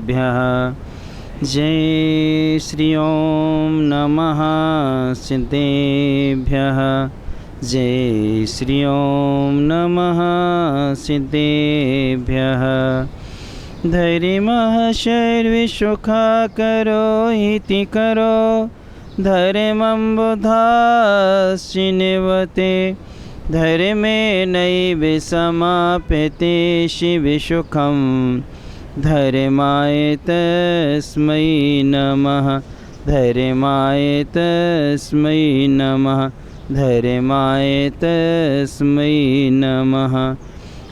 सिद्धेभ्यः। जय श्री ओम नमः सिद्धेभ्यः। जय श्री ओम नमः सिद्धेभ्यः। धैर्यमः शैर्विशुखा करो इति करो धैर्यमं बुधास्सि निवते। धैर्यमेनैव समाप्यते शिविशुखं धैर्यमाय तस्मै नमः। धैर्यमाय तस्मै नमः। धैर्यमाय तस्मै नमः।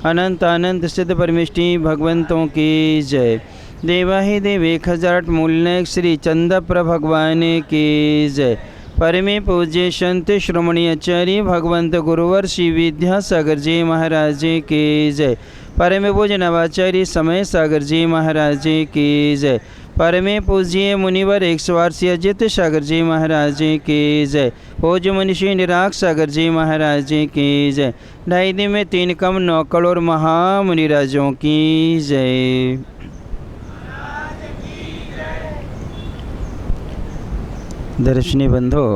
अनंत अनंत सिद्ध परमेष्टि भगवंतों की जय। देवाहि देव 1008 मूलनायक श्री चंदप्र भगवान की जय। परमे पूज्य संत श्रोमणी आचार्य भगवंत गुरुवर श्री विद्यासागर जी महाराज की जय। परमे पूज्य नवाचार्य समय सागर जी महाराज की जय। परमे पूज्य मुनिवर 108 अजित सागर जी महाराज की जय। पूज्य मनीषी निराग सागर जी महाराज की जय। 2.5 दिन में 3 कम 9 करोड़ महामुनिराजों की जय। दर्शनी बंधो,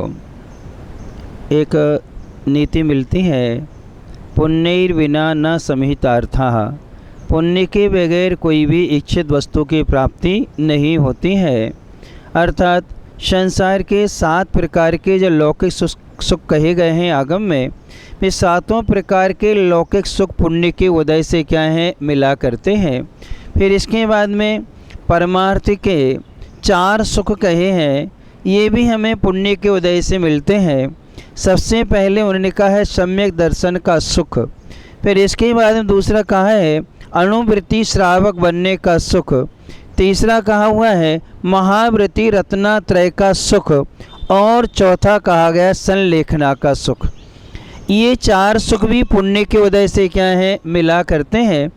एक नीति मिलती है, पुण्यैर विना न समिहितार्थः। पुण्य के बगैर कोई भी इच्छित वस्तु की प्राप्ति नहीं होती है। अर्थात संसार के 7 प्रकार के जो लौकिक सुख कहे गए हैं आगम में, वे 7 प्रकार के लौकिक सुख पुण्य के उदय से क्या है मिला करते हैं। फिर इसके बाद में परमार्थ के 4 सुख कहे हैं, ये भी हमें पुण्य के उदय से मिलते हैं। सबसे पहले उन्होंने कहा है सम्यक दर्शन का सुख। फिर इसके बाद में दूसरा कहा है अणुवृत्ति श्रावक बनने का सुख। तीसरा कहा हुआ है महावृत्ति रत्नात्रय का सुख। और चौथा कहा गया संलेखना का सुख। ये 4 सुख भी पुण्य के उदय से क्या है मिला करते हैं।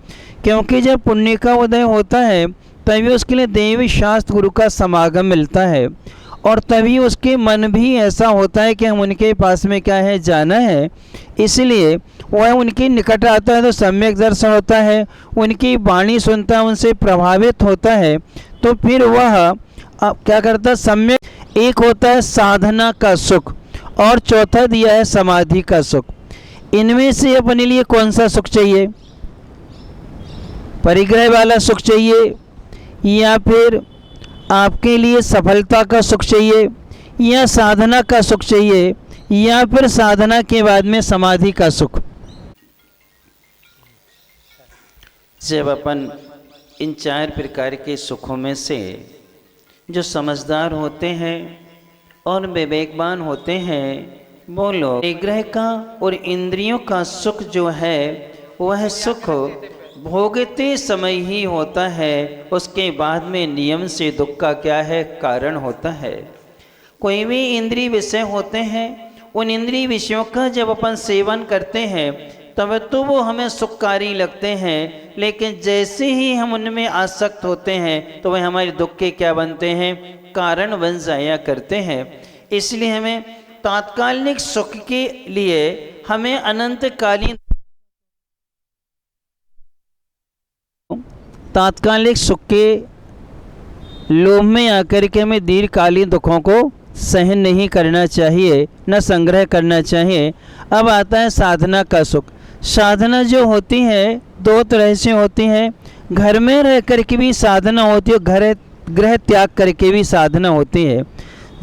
क्योंकि जब पुण्य का उदय होता है तभी उसके लिए देवी शास्त्र गुरु का समागम मिलता है, और तभी उसके मन भी ऐसा होता है कि हम उनके पास में क्या है जाना है। इसलिए वह उनके निकट आता है तो सम्यक दर्शन होता है, उनकी वाणी सुनता है, उनसे प्रभावित होता है। तो फिर वह क्या करता है सम्यक। एक होता है साधना का सुख और चौथा दिया है समाधि का सुख। इनमें से अपने लिए कौन सा सुख चाहिए? परिग्रह वाला सुख चाहिए, या फिर आपके लिए सफलता का सुख चाहिए, या साधना का सुख चाहिए, या फिर साधना के बाद में समाधि का सुख? जब अपन इन 4 प्रकार के सुखों में से जो समझदार होते हैं और विवेकवान होते हैं, वो लोग परिग्रह का और इंद्रियों का सुख जो है वह सुख भोगते समय ही होता है। उसके बाद में नियम से दुख का क्या है कारण होता है। कोई भी इंद्रिय विषय होते हैं, उन इंद्रिय विषयों का जब अपन सेवन करते हैं तब तो वो हमें सुखकारी लगते हैं, लेकिन जैसे ही हम उनमें आसक्त होते हैं तो वह हमारे दुख के क्या बनते हैं कारण बन जाया करते हैं। इसलिए हमें तात्कालिक सुख के लिए हमें अनंतकालीन तात्कालिक सुख के लोभ में आकर के हमें दीर्घकालीन दुखों को सहन नहीं करना चाहिए, न संग्रह करना चाहिए। अब आता है साधना का सुख। साधना जो होती है 2 तरह से होती है। घर में रह कर के भी साधना होती है, गृह त्याग करके भी साधना होती है।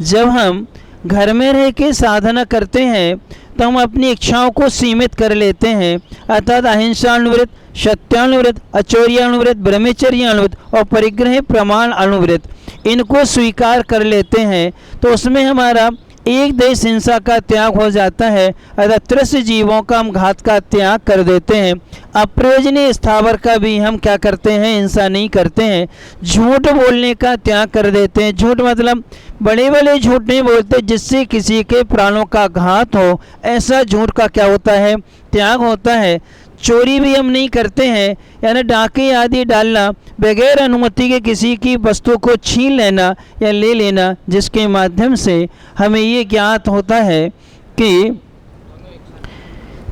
जब हम घर में रह के साधना करते हैं तो हम अपनी इच्छाओं को सीमित कर लेते हैं, अर्थात अहिंसानुव्रत, सत्यानुव्रत, अचौर्यानुव्रत, ब्रह्मचर्यानुव्रत और परिग्रह प्रमाण अनुव्रत, इनको स्वीकार कर लेते हैं। तो उसमें हमारा एक देश हिंसा का त्याग हो जाता है, अर्थात त्रस्त जीवों का हम घात का त्याग कर देते हैं। अप्रयोजनीय स्थावर का भी हम क्या करते हैं हिंसा नहीं करते हैं। झूठ बोलने का त्याग कर देते हैं। झूठ मतलब बड़े बड़े झूठ नहीं बोलते जिससे किसी के प्राणों का घात हो, ऐसा झूठ का क्या होता है त्याग होता है। चोरी भी हम नहीं करते हैं, यानी डाके आदि डालना, बगैर अनुमति के किसी की वस्तु को छीन लेना या ले लेना, जिसके माध्यम से हमें ये ज्ञात होता है कि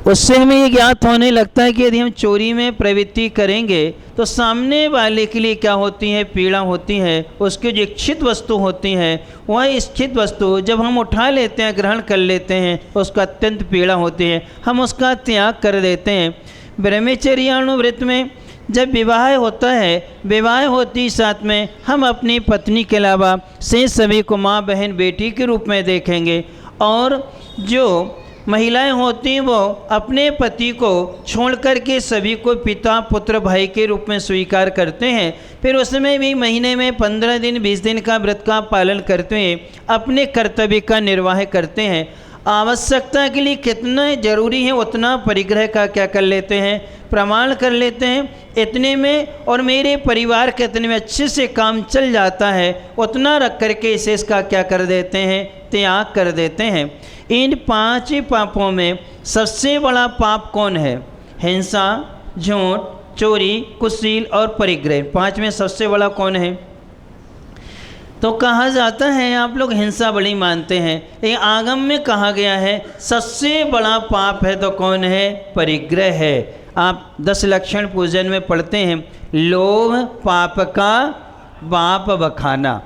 उससे हमें ये ज्ञात होने लगता है कि यदि हम चोरी में प्रवृत्ति करेंगे तो सामने वाले के लिए क्या होती है, पीड़ा होती है। उसकी जो इच्छित वस्तु होती है वह इच्छित वस्तु जब हम उठा लेते हैं, ग्रहण कर लेते हैं, उसका अत्यंत पीड़ा होती है, हम उसका त्याग कर देते हैं। ब्रह्मचर्यानुव्रत में जब विवाह होता है, विवाह होती साथ में हम अपनी पत्नी के अलावा से सभी को माँ, बहन, बेटी के रूप में देखेंगे। और जो महिलाएं होती हैं वो अपने पति को छोड़ कर के सभी को पिता, पुत्र, भाई के रूप में स्वीकार करते हैं। फिर उसमें भी महीने में 15 दिन 20 दिन का व्रत का पालन करते हैं, अपने कर्तव्य का निर्वाह करते हैं। आवश्यकता के लिए कितना जरूरी है उतना परिग्रह का क्या कर लेते हैं, प्रमाण कर लेते हैं। इतने में और मेरे परिवार के इतने में अच्छे से काम चल जाता है, उतना रख करके इसे इसका क्या कर देते हैं, त्याग कर देते हैं। इन 5 पापों में सबसे बड़ा पाप कौन है? हिंसा, झूठ, चोरी, कुशील और परिग्रह। 5 में सबसे बड़ा कौन है? तो कहा जाता है आप लोग हिंसा बड़ी मानते हैं, लेकिन आगम में कहा गया है सबसे बड़ा पाप है तो कौन है? परिग्रह है। आप 10 लक्षण पूजन में पढ़ते हैं, लोभ पाप का बाप बखाना,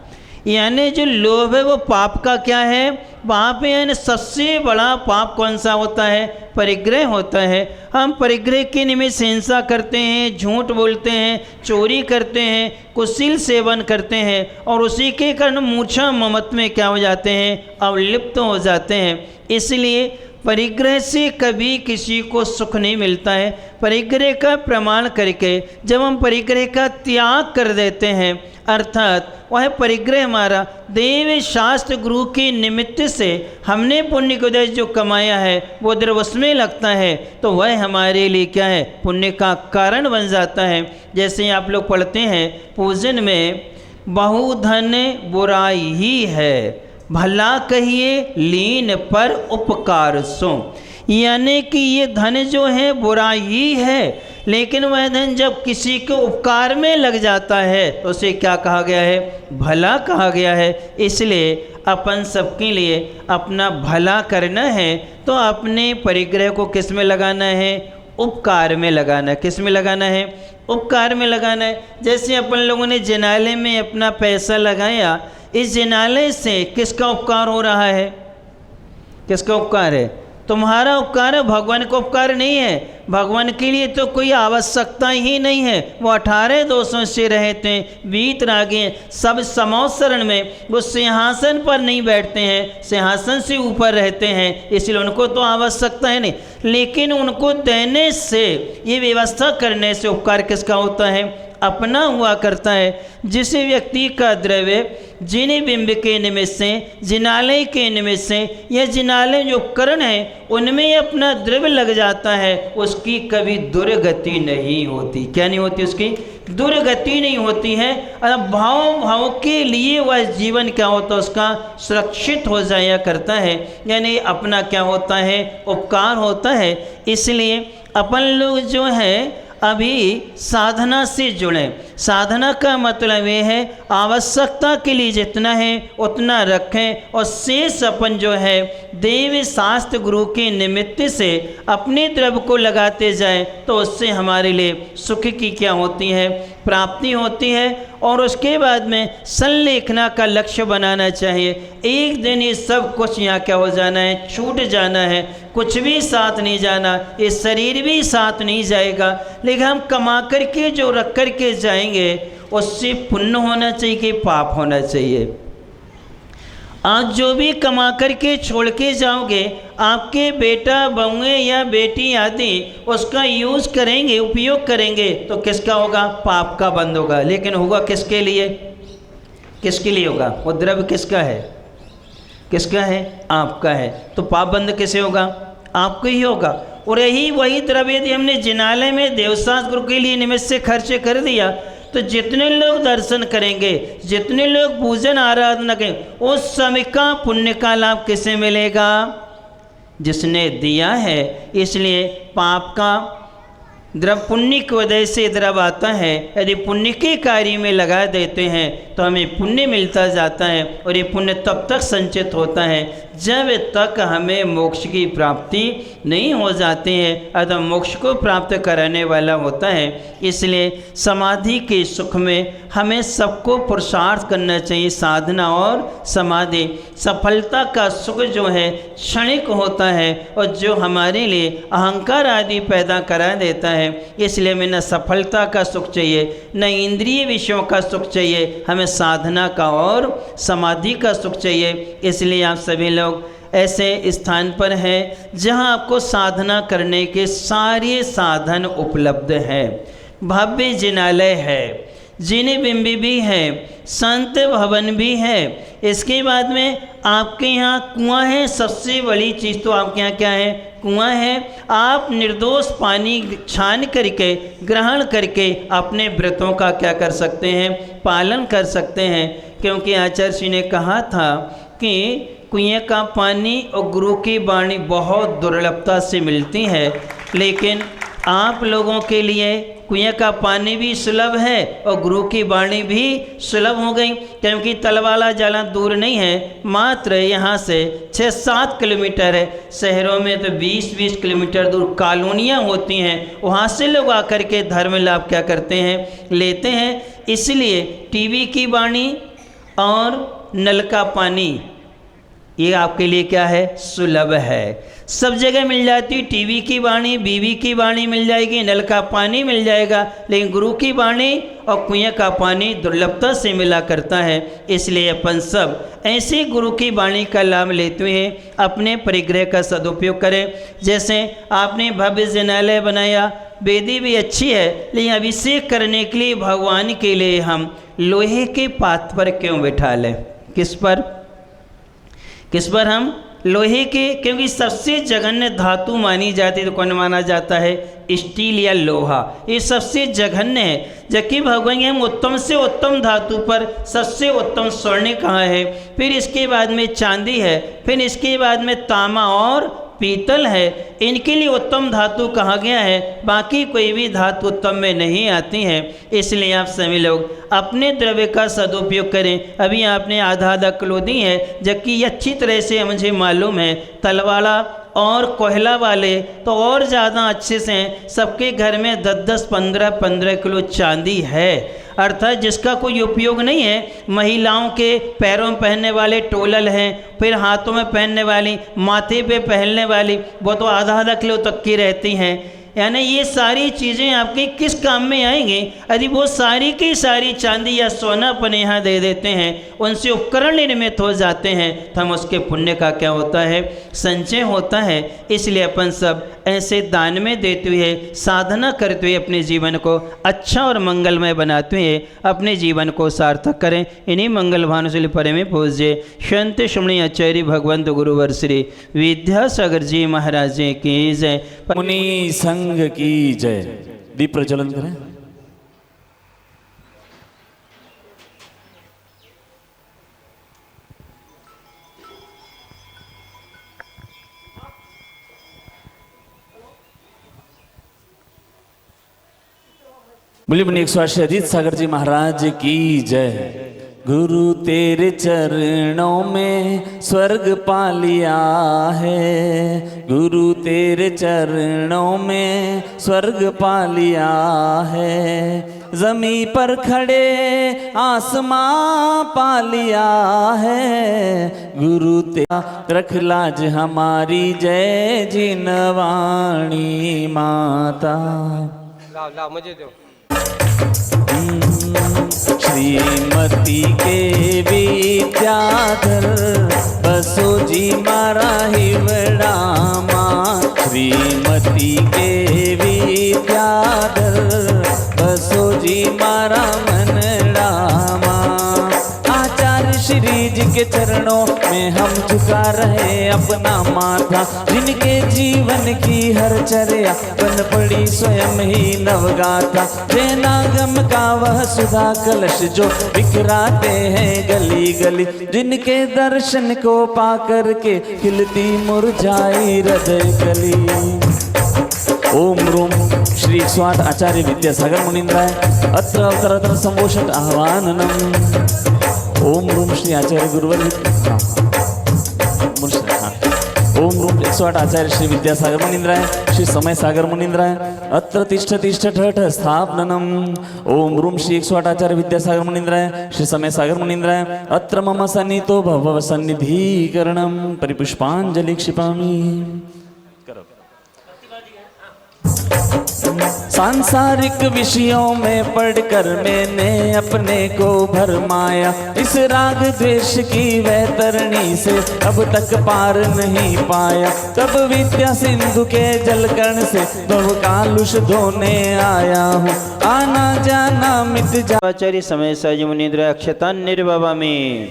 यानी जो लोभ है वो पाप का क्या है? पाप है। यानी सबसे बड़ा पाप कौन सा होता है? परिग्रह होता है। हम परिग्रह के निमित्त हिंसा करते हैं, झूठ बोलते हैं, चोरी करते हैं, कुशील सेवन करते हैं और उसी के कारण मूर्छा ममत्व में क्या हो जाते हैं? अवलिप्त हो जाते हैं। इसलिए परिग्रह से कभी किसी को सुख नहीं मिलता है। परिग्रह का प्रमाण करके जब हम परिग्रह का त्याग कर देते हैं, अर्थात वह परिग्रह हमारा देव शास्त्र गुरु के निमित्त से हमने पुण्य को जो कमाया है वो द्रव्य उसमें लगता है, तो वह हमारे लिए क्या है? पुण्य का कारण बन जाता है। जैसे आप लोग पढ़ते हैं पूजन में, बहुधन बुराई ही है, भला कहिए लीन पर उपकार सो, यानी कि ये धन जो है बुराई ही है, लेकिन वह धन जब किसी के उपकार में लग जाता है तो उसे क्या कहा गया है? भला कहा गया है। इसलिए अपन सबके लिए अपना भला करना है तो अपने परिग्रह को किस में लगाना है? उपकार में लगाना है। किस में लगाना है? उपकार में लगाना है। जैसे अपन लोगों ने जिनालय में अपना पैसा लगाया, इस जिनालय से किसका उपकार हो रहा है? किसका उपकार है? तुम्हारा उपकार है, भगवान का उपकार नहीं है। भगवान के लिए तो कोई आवश्यकता ही नहीं है, वो 18 दोषों से रहते हैं, बीत रागे सब समोसरण में, वो सिंहासन पर नहीं बैठते हैं, सिंहासन से ऊपर रहते हैं, इसलिए उनको तो आवश्यकता है नहीं। लेकिन उनको देने से, ये व्यवस्था करने से उपकार किसका होता है? अपना हुआ करता है। जिस व्यक्ति का द्रव्य जिन बिंब के निमित्त से, जिनालय के निमित्त से, यह जिनालय जो उपकरण है उनमें अपना द्रव्य लग जाता है, उसकी कभी दुर्गति नहीं होती। क्या नहीं होती? उसकी दुर्गति नहीं होती है। भाव के लिए वह जीवन क्या होता है? उसका सुरक्षित हो जाया करता है, यानी अपना क्या होता है? उपकार होता है। इसलिए अपन लोग जो है अभी साधना से जुड़ें। साधना का मतलब ये है आवश्यकता के लिए जितना है उतना रखें और शेष अपन जो है देव शास्त्र गुरु के निमित्त से अपने द्रव्य को लगाते जाएं, तो उससे हमारे लिए सुख की क्या होती है? प्राप्ति होती है। और उसके बाद में संलेखना का लक्ष्य बनाना चाहिए। एक दिन ये सब कुछ यहाँ क्या हो जाना है? छूट जाना है। कुछ भी साथ नहीं जाना, ये शरीर भी साथ नहीं जाएगा, लेकिन हम कमा करके जो रख करके जाएंगे उससे पुण्य होना चाहिए कि पाप होना चाहिए? आज जो भी कमा करके छोड़ के जाओगे, आपके बेटा बहुएं या बेटी आदि उसका यूज़ करेंगे, उपयोग करेंगे, तो किसका होगा? पाप का बंद होगा। लेकिन होगा किसके लिए? किसके लिए होगा? वो द्रव्य किसका है? किसका है? आपका है। तो पाप बंद कैसे होगा? आपको ही होगा। और यही वही द्रव्य यदि हमने जिनालय में देवशास्त्र गुरु के लिए निमित्त से खर्च कर दिया, तो जितने लोग दर्शन करेंगे, जितने लोग पूजन आराधना करेंगे, उस समय का पुण्य का लाभ किसे मिलेगा? जिसने दिया है। इसलिए पाप का द्रव पुण्य की वजह से द्रव आता है। यदि पुण्य के कार्य में लगा देते हैं तो हमें पुण्य मिलता जाता है, और ये पुण्य तब तक संचित होता है जब तक हमें मोक्ष की प्राप्ति नहीं हो जाती है, अतः मोक्ष को प्राप्त कराने वाला होता है। इसलिए समाधि के सुख में हमें सबको पुरुषार्थ करना चाहिए। साधना और समाधि, सफलता का सुख जो है क्षणिक होता है और जो हमारे लिए अहंकार आदि पैदा करा देता है। इसलिए हमें न सफलता का सुख चाहिए, न इंद्रिय विषयों का सुख चाहिए, हमें साधना का और समाधि का सुख चाहिए। इसलिए आप सभी लोग ऐसे स्थान पर हैं जहां आपको साधना करने के सारे साधन उपलब्ध हैं। भव्य जिनालय है, जिने बिंबी भी है, संत भवन भी है। इसके बाद में आपके यहाँ कुआं है। सबसे बड़ी चीज़ तो आपके यहाँ क्या है? कुआं है। आप निर्दोष पानी छान करके ग्रहण करके अपने व्रतों का क्या कर सकते हैं? पालन कर सकते हैं। क्योंकि आचार्य श्री ने कहा था कि कुएं का पानी और गुरु की वाणी बहुत दुर्लभता से मिलती है, लेकिन आप लोगों के लिए कुएं का पानी भी सुलभ है और गुरु की वाणी भी सुलभ हो गई। क्योंकि तलवाला ज़्यादा दूर नहीं है, मात्र यहाँ से 6-7 किलोमीटर है। शहरों में तो 20-20 किलोमीटर दूर कॉलोनियाँ होती हैं, वहाँ से लोग आकर के धर्म लाभ क्या करते हैं? लेते हैं। इसलिए टीवी की वाणी और नल का पानी ये आपके लिए क्या है? सुलभ है। सब जगह मिल जाती। टीवी की वाणी, बीवी की वाणी मिल जाएगी, नल का पानी मिल जाएगा, लेकिन गुरु की वाणी और कुएं का पानी दुर्लभता से मिला करता है। इसलिए अपन सब ऐसे गुरु की वाणी का लाभ लेते हुए अपने परिग्रह का सदुपयोग करें। जैसे आपने भव्य जिनालय बनाया, वेदी भी अच्छी है, लेकिन अभिषेक करने के लिए भगवान के लिए हम लोहे के पात्र पर क्यों बैठा लें? किस पर हम लोहे के? क्योंकि सबसे जघन्य धातु मानी जाती है तो कौन माना जाता है? स्टील या लोहा। ये सबसे जघन्य है। जबकि भगवान हम उत्तम से उत्तम धातु पर सबसे उत्तम स्वर्ण कहाँ है? फिर इसके बाद में चांदी है, फिर इसके बाद में तांबा और पीतल है। इनके लिए उत्तम धातु कहा गया है, बाकी कोई भी धातु उत्तम में नहीं आती है। इसलिए आप सभी लोग अपने द्रव्य का सदुपयोग करें। अभी आपने आधा किलो दी है, जबकि अच्छी तरह से मुझे मालूम है तलवाड़ा और कोयला वाले तो और ज़्यादा अच्छे से हैं। सबके घर में 10-10, 15-15 किलो चांदी है, अर्थात जिसका कोई उपयोग नहीं है। महिलाओं के पैरों में पहनने वाले टोलल हैं, फिर हाथों में पहनने वाली, माथे पे पहनने वाली, वो तो आधा किलो तक की रहती हैं। यानी ये सारी चीज़ें आपके किस काम में आएंगी? यदि वो सारी की सारी चांदी या सोना अपन यहाँ दे देते हैं, उनसे उपकरण निर्मित हो जाते हैं, तो हम उसके पुण्य का क्या होता है? संचय होता है। इसलिए अपन सब ऐसे दान में देते हुए, साधना करते हुए अपने जीवन को अच्छा और मंगलमय बनाते हुए अपने जीवन को सार्थक करें। इन्हीं मंगल भानुशली परम पूज्य संत श्रमणी आचार्य भगवंत गुरुवर श्री विद्यासागर जी महाराज जी की जय। मुनि संघ की जय। दीप प्रज्वलन करें। बोलिए मुनि 108 अजीत सागर जी महाराज की जय। गुरु तेरे चरणों में स्वर्ग पा लिया है, गुरु तेरे चरणों में स्वर्ग पा लिया है, जमी पर खड़े आसमां पा लिया है, गुरु तेरा रख लाज हमारी जय जिनवाणी माता। लाओ मुझे दो। श्रीमती के विद्याधर बसो जी मारा हिवड़ामा, श्रीमती के विद्याधर बसो जी मारा मनड़ामा। आचार्य श्री जी के चरणों में हम झुका रहे अपना माथा, जिनके जीवन की हर चर्या बन पड़ी स्वयं ही नवगाथा। जैनागम का वह सुधा कलश जो बिखराते हैं गली गली, जिनके दर्शन को पा कर के खिलती मुरझाई हृदय कली। ओम रूम श्री 108 आचार्य विद्यासागर मुनींद्राय अत्र अवतरत्र संभोषट आह्वाननम। ओम रूम श्री आचार्य गुरुवर ओम रूम 108 आचार्य श्री विद्यासागर मुनींद्राय श्री समय सागर मुनींद्राय अत्र तिष्ठ तिष्ठ ठठ स्थापनम। ओम रूम श्री 108 आचार्य विद्यासागर मुनींद्राय श्री समय सागर मुनींद्राय अत्र मम सन्नितो भव सन्निधीकरणम परिपुष्पांजलि क्षिपामि। सांसारिक विषयों में पढ़कर मैंने अपने को भरमाया, इस राग द्वेष की वैतरणी से अब तक पार नहीं पाया। तब विद्या सिंधु के जलकण से भव कालुष धोने आया हूँ, आना जाना मिट जा। आचार्य समय सहज मुनींद्र अक्षता निर्भवा में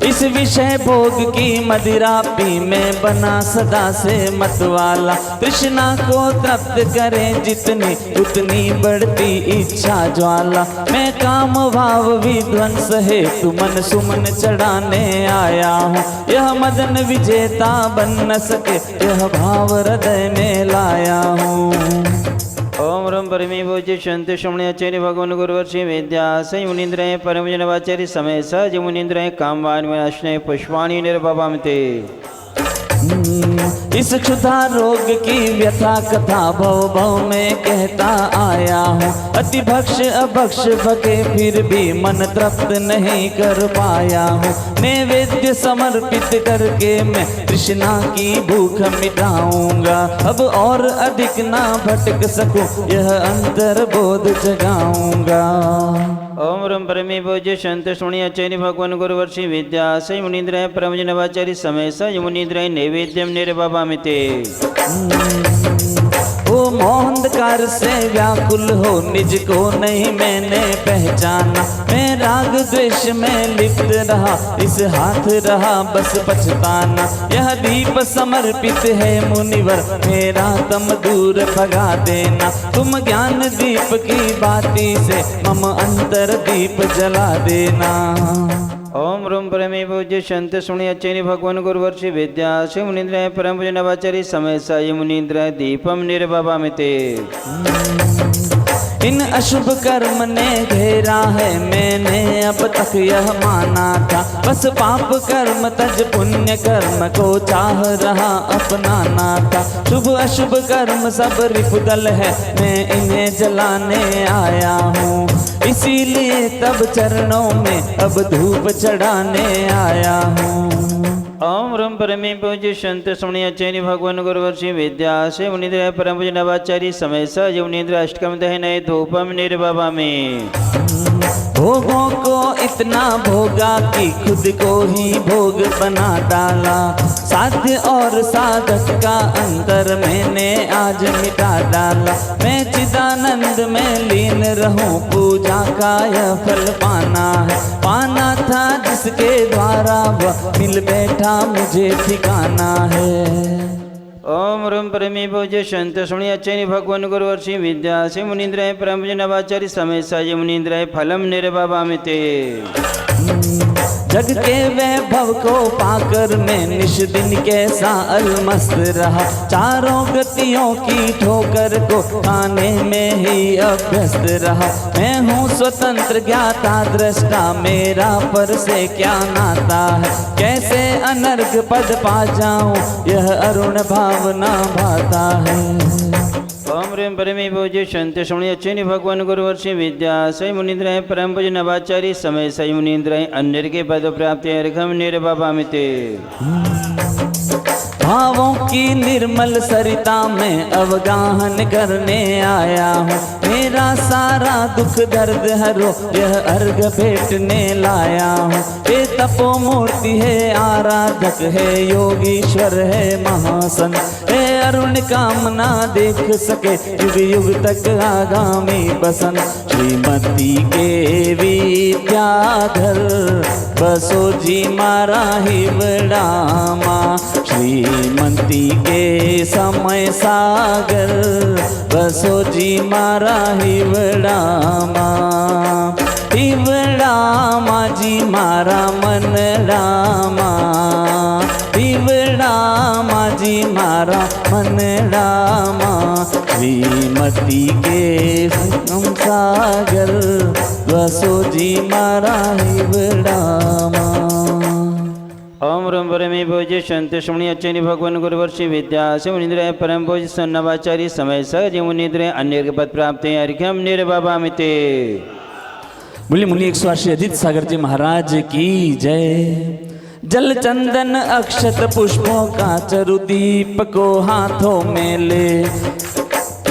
इस विषय भोग की मदिरा पी में बना सदा से मतवाला। तृष्णा को तृप्त करे जितनी उतनी बढ़ती इच्छा ज्वाला। मैं काम भाव विध्वंस हेतु मन सुमन चढ़ाने आया हूँ, यह मदन विजेता बन न सके यह भाव हृदय में लाया हूँ। ओम रम परमे पूज्य संत श्रवणाचार्य भगवान गुरुवर्षि विद्या सई मुनींद्राय परम जनवाचार्य समय सहज मुनींद्राय कामवान विनाशनाय पुष्पाणि निर्भवामते। इस क्षुधा रोग की व्यथा कथा भव भव में कहता आया हूँ। अति भक्ष अभक्ष भके फिर भी मन तृप्त नहीं कर पाया हूँ। नैवेद्य समर्पित करके मैं तृष्णा की भूख मिटाऊंगा, अब और अधिक ना भटक सकूं यह अंतर बोध जगाऊंगा। ओम रम परमे पूज्य संत श्रवणाचार्य भगवान गुरुवर्षि विद्या सई मुनींद्राय परम जनवाचार्य समय सहज मुनींद्राय नैवेद्यम निर्भवामते। वो मोहंधकार से व्याकुल हो निज को नहीं मैंने पहचाना। मैं राग द्वेष में लिप्त रहा, इस हाथ रहा बस पछताना। यह दीप समर्पित है मुनिवर, मेरा तम दूर भगा देना। तुम ज्ञान दीप की बाती से मम अंतर दीप जला देना। ओम रूम परमे पूज्य संत श्रवणाचार्य भगवान गुरुवर्षि विद्या सई मुनींद्राय परम जनवाचार्य समय सहज मुनींद्राय दीपम निर्भवामते। इन अशुभ कर्म ने घेरा है मैंने अब तक यह माना था। बस पाप कर्म तज पुण्य कर्म को चाह रहा अपनाना था। शुभ अशुभ कर्म सब रिपुदल है, मैं इन्हें जलाने आया हूँ। इसीलिए तब चरणों में अब धूप चढ़ाने आया हूँ। ओम रम परमे पूज्य संत श्रवणाचार्य भगवान गुरुवर्षि विद्या सई मुनींद्राय परम जनवाचार्य समय सहज मुनींद्राय अष्टकम दहनय धूपम निर्भवामि। भोगों को इतना भोगा कि खुद को ही भोग बना डाला। साध्य और साधक का अंतर मैंने आज मिटा डाला। मैं चिदानंद में लीन रहूं, पूजा का यह फल पाना है। पाना था जिसके द्वारा वह मिल बैठा मुझे ठिकाना है। ओम रम परमे पूज्य संत श्रवणाचार्य भगवान गुरुवर्षि विद्या सई मुनींद्राय परम जनवाचार्य समय सहज मुनींद्राय फलम निर्भवामते। जग के वैभव को पाकर मैं निश दिन कैसा अलमस्त रहा। चारों गतियों की ठोकर को खाने में ही अभ्यस्त रहा। मैं हूँ स्वतंत्र ज्ञाता दृष्टा, मेरा पर से क्या नाता है। कैसे अनर्घ पद पा जाऊं यह अरुण भावना भाता है। ओम रेम परमे पूज्य संत श्रवणाचार्य भगवान गुरुवर्षि विद्या सई मुनींद्राय परम नवाचार्य समय सई मुनींद्राय अन्य के पद प्राप्ति अर्घम निर्भवामते। भावों की निर्मल सरिता में अवगाहन करने आया हूँ। मेरा सारा दुख दर्द हरो यह अर्घ भेटने लाया हूँ। ये तपो मूर्ति है आराधक है, योगीश्वर है महासन है। अरुण कामना देख सके युग युग तक आगामी बसन। श्रीमती के विद्याधर बसो जी मारा ही बड़ामा। श्रीमती के समय सागर बसो जी मारा ही बड़ामा। हिवड़ामा जी मारा मन रामा। हिवड़ामा जी मारा मनडामा श्रीमती के संगम सागर बसोजी मारा हिवडामा। ओम रम परमे भोज शांति श्रवणी आचार्य भगवान गुरुवर्षि विद्या से मुनिंद्र परम भोज सन्नवाचार्य समय सहज मुनिंद्र अन्य पद प्राप्त अर्घ्यम निर्बाबा मिते। बोलिए मुनि 180 अजित सागर जी महाराज की जय। जल चंदन अक्षत पुष्पों का चरु दीप को हाथों में ले,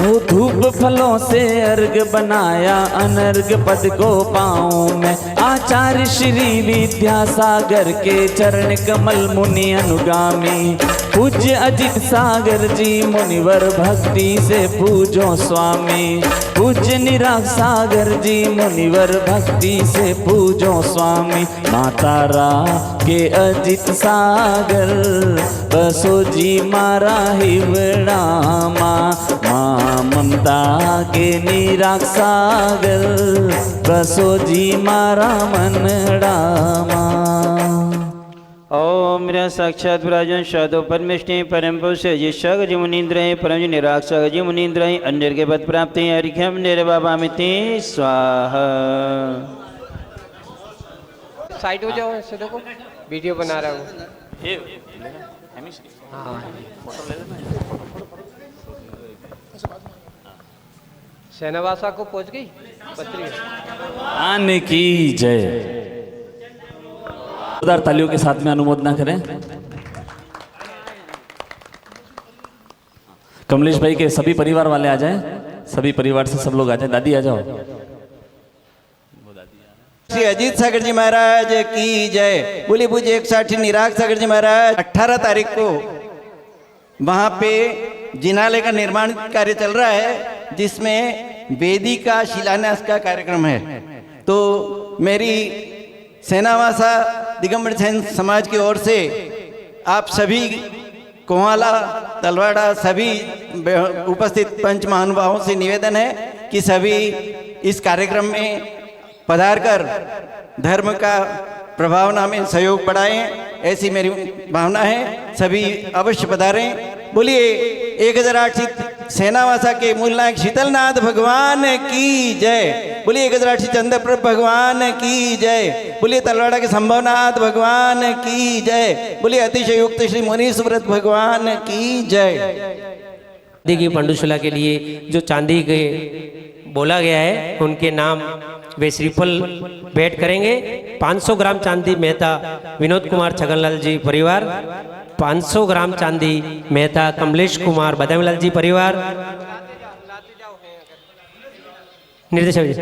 वो धूप फलों से अर्घ बनाया अनर्घ पद को पाऊं मैं। आचार्य श्री विद्यासागर के चरण कमल मुनि अनुगामी, पूज्य अजित सागर जी मुनिवर भक्ति से पूजो स्वामी। पूज्य निराग सागर जी मुनिवर भक्ति से पूजो स्वामी। मातारा के अजित सागर बसो जी मारा हिवड़ामा, माँ ममता के निराग सागर बसो जी मारा मनडामा। ओम मेरा साक्षात विराजन साधु परमेष्टि परम पुरुष जिसग जी मुनीन्द्र परम निराग सग जी मुनीन्द्र अन्य के पद प्राप्त अर्घ्यम निर्बाबा मिति स्वाहा। साइड हो जाओ, ऐसे देखो वीडियो बना रहा हूँ। हाँ सेनावासा को पहुंच गई पत्री आने की जय। जोरदार तालियों के साथ में अनुमोदना करें। कमलेश भाई के सभी परिवार वाले आ जाएं, सभी परिवार से सब लोग आ जाएं। दादी आ जाओ। श्री अजीत सागर जी महाराज की जय। बोली पूज्य 160 निराग सागर जी महाराज। 18 तारीख को वहाँ पे जिनालय का निर्माण कार्य चल रहा है, जिसमें वेदी का शिलान्यास का कार्यक्रम है। तो मेरी सेनावासा दिगंबर जैन समाज की ओर से आप सभी कोहाला तलवाड़ा सभी उपस्थित पंच महानुभावों से निवेदन है कि सभी इस कार्यक्रम में पधारकर धर्म का प्रभावना में सहयोग बढ़ाएं, ऐसी मेरी भावना है। सभी अवश्य पधारें। बोलिए 1008 सेनावासा के मूल नायक शीतलनाथ भगवान की जय। बोलिए 1008 चंद्रप्रभ भगवान की जय। बोलिए तलवाड़ा के संभवनाथ भगवान की जय। बोलिए अतिशयुक्त श्री मुनि सुव्रत भगवान की जय। चांदी की पंडुशिला के लिए जो चांदी के बोला गया है उनके नाम वे श्रीफल भेंट करेंगे। 500 ग्राम चांदी मेहता विनोद कुमार छगनलाल जी परिवार, 500 ग्राम चांदी मेहता कमलेश कुमार बदामीलाल जी परिवार। निर्देशक जी